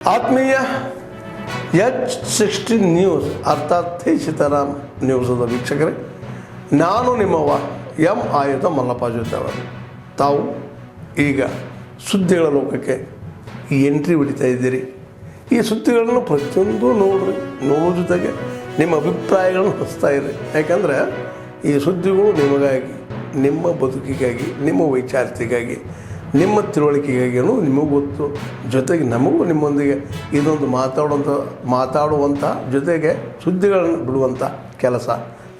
ಆತ್ಮೀಯ H16 news ಅರ್ಥಾತ್ ಸೀತಾರಾಮ್ ನ್ಯೂಸದ ವೀಕ್ಷಕರೇ, ನಾನು ನಿಮ್ಮವ ಎಂ ಆಯುಧ ಮಲ್ಲಪ್ಪ ಜೊತೆ ಅವರು. ತಾವು ಈಗ ಸುದ್ದಿಗಳ ಲೋಕಕ್ಕೆ ಎಂಟ್ರಿ ಹೊಡಿತಾ ಇದ್ದೀರಿ. ಈ ಸುದ್ದಿಗಳನ್ನು ಪ್ರತಿಯೊಂದು ನೋಡೋ ಜೊತೆಗೆ ನಿಮ್ಮ ಅಭಿಪ್ರಾಯಗಳನ್ನು ಹಚ್ತಾ ಇರಿ. ಯಾಕಂದರೆ ಈ ಸುದ್ದಿಗಳು ನಿಮಗಾಗಿ, ನಿಮ್ಮ ಬದುಕಿಗಾಗಿ, ನಿಮ್ಮ ವೈಚಾರಿಕೆಗಾಗಿ, ನಿಮ್ಮ ತಿಳುವಳಿಕೆಗಾಗಿಯೂ ನಿಮಗೂ ಗೊತ್ತು, ಜೊತೆಗೆ ನಮಗೂ ನಿಮ್ಮೊಂದಿಗೆ ಇದೊಂದು ಮಾತಾಡುವಂಥ ಜೊತೆಗೆ ಸುದ್ದಿಗಳನ್ನು ಬಿಡುವಂಥ ಕೆಲಸ.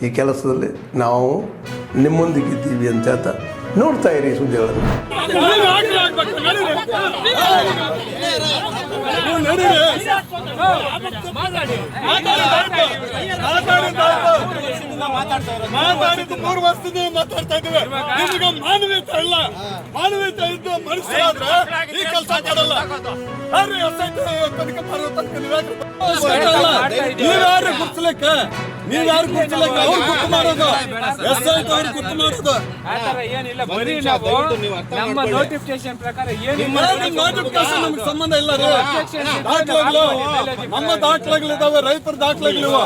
ಈ ಕೆಲಸದಲ್ಲಿ ನಾವು ನಿಮ್ಮೊಂದಿಗಿದ್ದೀವಿ ಅಂತ ಹೇಳ್ತಾ ನೋಡ್ತಾ ಇರಿ ಸುದ್ದಿಗಳನ್ನು. ಮಾತಾಡಿದ್ದು 3 ವರ್ಷದಿಂದ ಮಾತಾಡ್ತಾ ಇದ್ದೀವಿ. ನಿಮಗೆ ಮಾನವೀಯತೆ ಇಲ್ಲ, ಮಾನವೀಯತೆ ಇದ್ದು ಮನುಷ್ಯರಾದ್ರೆ ಈ ಕೆಲಸ ಮಾಡಲ್ಲ. ನೀವ್ಯಾರು ಗುರ್ತಿಲಿಕ್ಕೆ ಅವ್ರು ಗುರ್ತು ಮಾಡೋದು, SIT ಅವ್ರು ಗುರ್ತು ಮಾಡೋದು. ನಮ್ಮ ನೋಟಿಫಿಕೇಶನ್ ಪ್ರಕಾರ ನೋಟಿಫಿಕೇಶನ್ ನಮ್ಗೆ ಸಂಬಂಧ ಇಲ್ಲ ರೀ. ದಾಖಲೆಗಳು ನಮ್ಮ ದಾಖಲೆಗಳಿದಾವೆ, ರೈತರ ದಾಖಲೆಗಳಿವೆ.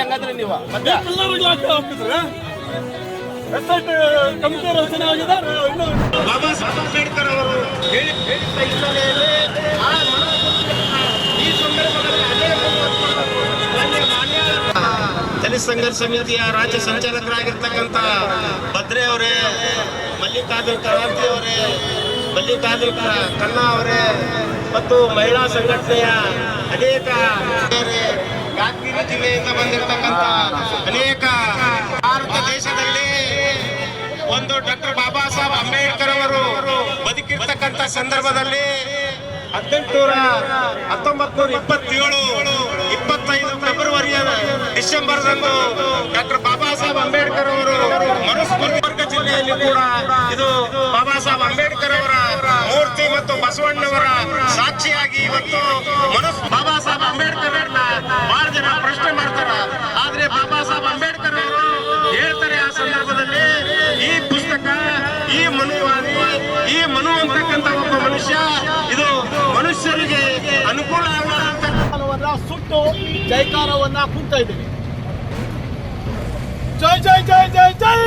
ಹಂಗಾದ್ರೆ ನೀವು ಕಮಿಟಿ ರಚನೆ ಆಗಿದೆ. ಬಾಬಾ ಸಾಹೇಬ್ ಅಂಬೇಡ್ಕರ್ ಅವರು ಹೇಳಿದ ಹಿನ್ನೆಲೆಯಲ್ಲಿ ಈ ಸಂದರ್ಭದಲ್ಲಿ ದಲಿತ ಸಂಘರ್ಷ ಸಮಿತಿಯ ರಾಜ್ಯ ಸಂಚಾಲಕರಾಗಿರ್ತಕ್ಕಂಥ ಭದ್ರೆ ಅವರೇ, ಮಲ್ಲಿಕಾರ್ಜುನ್ ಕ್ರಾಂತಿ ಅವರೇ, ಮಲ್ಲಿಕಾರ್ಜುನ್ ಖನ್ನಾ ಅವರೇ ಮತ್ತು ಮಹಿಳಾ ಸಂಘಟನೆಯ ಅನೇಕ ಯಾದಗಿರಿ ಜಿಲ್ಲೆಯಿಂದ ಬಂದಿರತಕ್ಕಂಥ ಅನೇಕ ಭಾರತ ದೇಶದಲ್ಲಿ ಒಂದು ಡಾಕ್ಟರ್ ಬಾಬಾ ಸಾಹೇಬ್ ಅಂಬೇಡ್ಕರ್ ಅವರು ಬದುಕಿರ್ತಕ್ಕಂಥ ಸಂದರ್ಭದಲ್ಲಿ 1927-25 ಫೆಬ್ರವರಿಯ ಡಿಸೆಂಬರ್ದಂದು ಡಾಕ್ಟರ್ ಬಾಬಾ ಸಾಹೇಬ್ ಅಂಬೇಡ್ಕರ್ ಅವರು ಮನುಸ್ಮೃತಿ ಜಿಲ್ಲೆಯಲ್ಲಿ ಕೂಡ ಇದು ಬಾಬಾ ಸಾಹೇಬ್ ಅಂಬೇಡ್ಕರ್ ಅವರ ಮೂರ್ತಿ ಮತ್ತು ಬಸವಣ್ಣವರ ಸಾಕ್ಷಿಯಾಗಿ ಇವತ್ತು ಬಾಬಾ ಸಾಹೇಬ್ ಅಂಬೇಡ್ಕರ್ ಬಹಳ ಜನ ಪ್ರಶ್ನೆ ಮಾಡ್ತಾರ. ಆದ್ರೆ ಬಾಬಾ ಸಾಹೇಬ್ ಅಂಬೇಡ್ಕರ್ ಅವರು ಹೇಳ್ತಾರೆ ಆ ಸಂದರ್ಭದಲ್ಲಿ, ಈ ಪುಸ್ತಕ, ಈ ಮನುವಾದಿ, ಈ ಮನು ಅಂತಕ್ಕಂಥ ಒಬ್ಬ ಮನುಷ್ಯ ಇದು ಮನುಷ್ಯರಿಗೆ ಅನುಕೂಲ ಆಗುವಂತ ಸುಟ್ಟು ಜೈಕಾರವನ್ನ ಕೂಗ್ತಾ ಇದ್ದೀವಿ. ಜೈ ಜೈ ಜೈ ಜೈ ಜೈ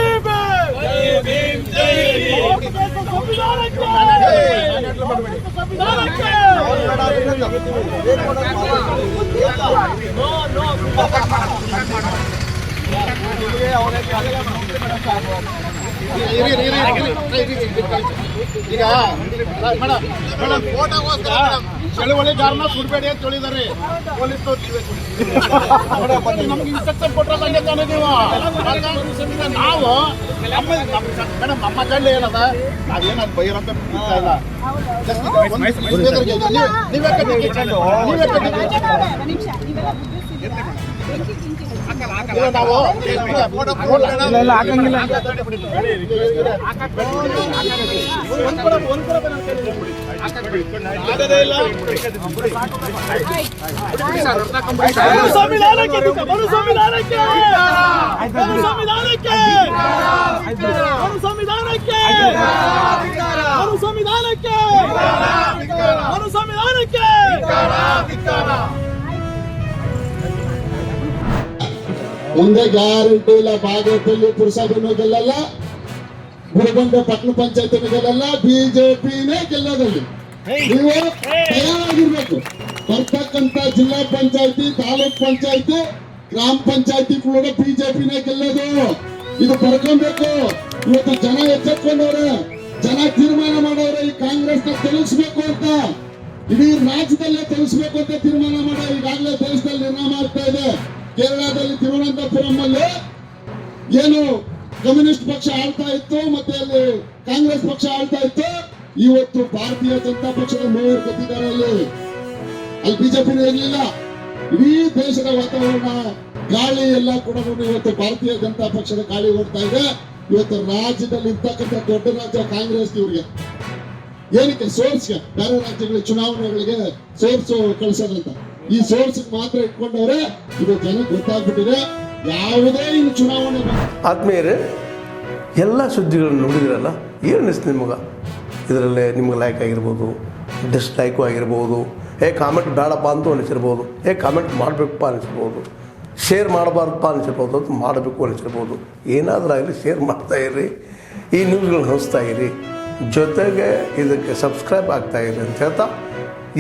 ಭೀಮ್, ಜೈ ಈಗ ಮೇಡಮ್ ಫೋಟೋಗೋಸ್ಕರ ಚಳುವಳಿಗಾರನ ಸುಡಬೇಡಿ ಅಂತ ಹೇಳಿದಾರೆ ಪೊಲೀಸ್ನವ್ರು. ನಮ್ಗೆ ಇನ್ಸ್ಟ್ರಕ್ಷನ್ ಕೊಟ್ಟರೆ ತಂದೆ ತಾನೇ ನೀವು. ನಾವು ಮೇಡಮ್ ನಮ್ಮ ಕಳ್ಳಿ ಏನದ ನಾವೇನದು ಬೈರಂತ ಇಲ್ಲ. ನಾವು ಮುಂದೆ ಗ್ಯಾರಂಟಿ ಇಲ್ಲ. ಬಾಗೇಪಲ್ಲಿ ಪುರಸಭೆನೂ ಗೆಲ್ಲಲ್ಲ, ಗುರುಗೊಂಡ ಪಟ್ಟಣ ಪಂಚಾಯತಿನೂ ಗೆಲ್ಲಲ್ಲ, ಬಿಜೆಪಿನೇ ಗೆಲ್ಲೋದಲ್ಲಿ. ನೀವು ತಯಾರಾಗಿರ್ಬೇಕು. ಬರ್ತಕ್ಕಂಥ ಜಿಲ್ಲಾ ಪಂಚಾಯತಿ, ತಾಲೂಕ್ ಪಂಚಾಯತಿ, ಗ್ರಾಮ ಪಂಚಾಯತಿ ಕೂಡ ಬಿಜೆಪಿನೇ ಗೆಲ್ಲೋದು. ಇದು ಬರ್ಕೊಬೇಕು. ಇವತ್ತು ಜನ ಎಚ್ಚೆತ್ಕೊಂಡವ್ರೆ, ಜನ ತೀರ್ಮಾನ ಮಾಡವ್ರೆ ಈ ಕಾಂಗ್ರೆಸ್ ನ ತಿಳಿಸ್ಬೇಕು ಅಂತ, ಇಡೀ ರಾಜ್ಯದಲ್ಲೇ ತಿಳಿಸ್ಬೇಕು ಅಂತ ತೀರ್ಮಾನ ಮಾಡೋ ಈಗಾಗಲೇ ದೇಶದಲ್ಲಿ ನಿರ್ಣಯ ಮಾಡ್ತಾ ಇದೆ. ಕೇರಳದಲ್ಲಿ ತಿರುವನಂತಪುರಂ ಅಲ್ಲಿ ಏನು ಕಮ್ಯುನಿಸ್ಟ್ ಪಕ್ಷ ಆಳ್ತಾ ಇತ್ತು, ಮತ್ತೆ ಅಲ್ಲಿ ಕಾಂಗ್ರೆಸ್ ಪಕ್ಷ ಆಳ್ತಾ ಇತ್ತು. ಇವತ್ತು ಭಾರತೀಯ ಜನತಾ ಪಕ್ಷದ ಮೇಯರ್ ಕತ್ತಿದ್ದಾರೆ. ಅಲ್ಲಿ ಬಿಜೆಪಿನೇ ಇರಲಿಲ್ಲ. ಇಡೀ ದೇಶದ ವಾತಾವರಣ, ಗಾಳಿ ಎಲ್ಲ ಕೂಡ ಇವತ್ತು ಭಾರತೀಯ ಜನತಾ ಪಕ್ಷದ ಗಾಳಿ ಓಡ್ತಾ ಇದೆ. ಇವತ್ತು ರಾಜ್ಯದಲ್ಲಿ ಇರ್ತಕ್ಕಂಥ ದೊಡ್ಡ ರಾಜ್ಯ ಕಾಂಗ್ರೆಸ್ ಇವ್ರಿಗೆ ಏನಕ್ಕೆ ಸೋರ್ಸ್ಗೆ ಬೇರೆ ರಾಜ್ಯಗಳಿಗೆ ಚುನಾವಣೆಗಳಿಗೆ ಸೋರ್ಸ್ ಕಳಿಸೋದಂತ ಈ ಸೋರ್ಸ್ ಮಾತ್ರ ಇಟ್ಕೊಂಡವ್ರೆ ಇದು ಜನಕ್ಕೆ ಗೊತ್ತಾಗ್ಬಿಟ್ಟಿದೆ. ಯಾವುದೇ ಇನ್ನು ಚುನಾವಣೆ ಆದ್ಮೇಲೆ ಎಲ್ಲ ಸುದ್ದಿಗಳನ್ನು ನೋಡಿದ್ರಲ್ಲ ಏನು ಅನಿಸ್ತು ನಿಮಗೆ? ಇದರಲ್ಲೇ ನಿಮ್ಗೆ ಲೈಕ್ ಆಗಿರ್ಬೋದು, ಡಿಸ್ಲೈಕು ಆಗಿರ್ಬೋದು, ಕಾಮೆಂಟ್ ಬೇಡಪ್ಪ ಅಂತೂ ಅನಿಸಿರ್ಬೋದು, ಕಾಮೆಂಟ್ ಮಾಡಬೇಕಪ್ಪ ಅನಿಸಿರ್ಬೋದು, ಶೇರ್ ಮಾಡಬಾರ್ದಪ್ಪ ಅನಿಸಿರ್ಬೋದು, ಅದು ಮಾಡಬೇಕು ಅನಿಸಿರ್ಬೋದು. ಏನಾದರೂ ಆಗಲಿ ಶೇರ್ ಮಾಡ್ತಾಯಿರಿ, ಈ ನ್ಯೂಸ್ಗಳನ್ನ ಹಂಚ್ತಾ ಇರಿ, ಜೊತೆಗೆ ಇದಕ್ಕೆ ಸಬ್ಸ್ಕ್ರೈಬ್ ಆಗ್ತಾಯಿರಿ ಅಂತ ಹೇಳ್ತಾ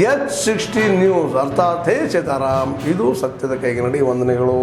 H16 ನ್ಯೂಸ್ ಅರ್ಥಾತ್ ಹೇ ಸೀತಾರಾಮ್, ಇದು ಸತ್ಯದ ಕೈಗೆ ನಡಿ. ವಂದನೆಗಳು.